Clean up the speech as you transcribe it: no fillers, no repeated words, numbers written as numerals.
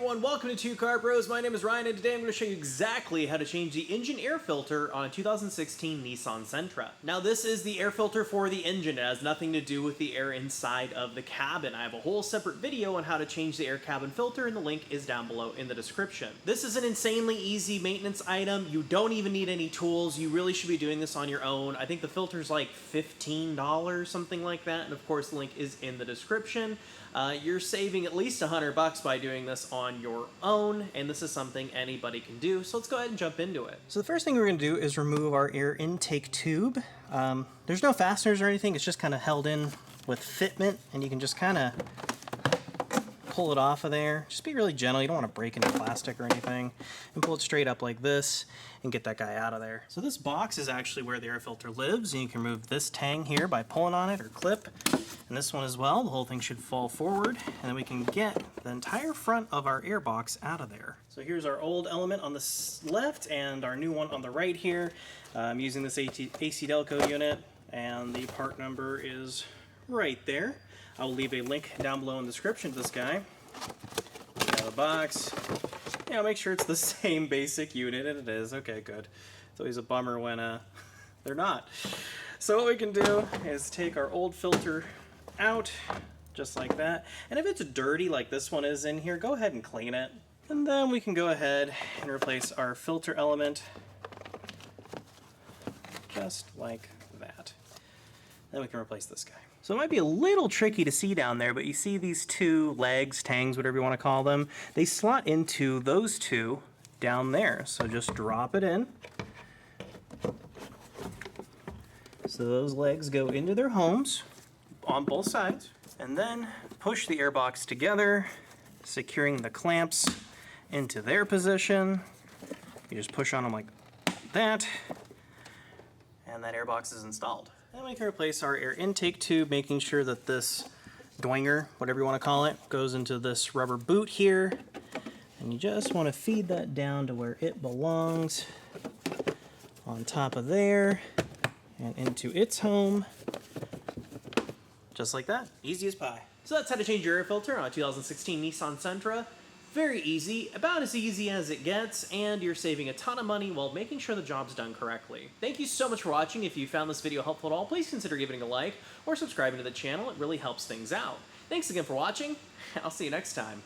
everyone, welcome to Two Car Bros. My name is Ryan and today I'm going to show you exactly how to change the engine air filter on a 2016 Nissan Sentra. Now this is the air filter for the engine. It has nothing to do with the air inside of the cabin. I have a whole separate video on how to change the air cabin filter and the link is down below in the description. This is an insanely easy maintenance item. You don't even need any tools. You really should be doing this on your own. I think the filter's like $15, something like that, and of course the link is in the description. You're saving at least $100 by doing this on your own, and this is something anybody can do, so let's go ahead and jump into it. So the first thing we're going to do is remove our air intake tube. There's no fasteners or anything, it's just kind of held in with fitment, and you can just kind of pull it off of there. Just be really gentle, you don't want to break any plastic or anything, and pull it straight up like this and get that guy out of there. So this box is actually where the air filter lives, and you can remove this tang here by pulling on it or clip, and this one as well. The whole thing should fall forward, and then we can get the entire front of our air box out of there. So here's our old element on the left and our new one on the right here. I'm using this AC Delco unit, and the part number is right there. I will leave a link down below in the description to this guy. We got the box. Yeah, make sure it's the same basic unit, and it is. Okay, good. It's always a bummer when they're not. So what we can do is take our old filter out, just like that. And if it's dirty like this one is in here, go ahead and clean it. And then we can go ahead and replace our filter element, just like that. Then we can replace this guy. So it might be a little tricky to see down there, but you see these two legs, tangs, whatever you want to call them, they slot into those two down there. So just drop it in. So those legs go into their homes on both sides, and then push the airbox together, securing the clamps into their position. You just push on them like that, and that airbox is installed. Then we can replace our air intake tube, making sure that this doinger, whatever you want to call it, goes into this rubber boot here. And you just want to feed that down to where it belongs, on top of there, and into its home, just like that. Easy as pie. So that's how to change your air filter on a 2016 Nissan Sentra. Very easy, about as easy as it gets, and you're saving a ton of money while making sure the job's done correctly. Thank you so much for watching. If you found this video helpful at all, please consider giving it a like or subscribing to the channel. It really helps things out. Thanks again for watching. I'll see you next time.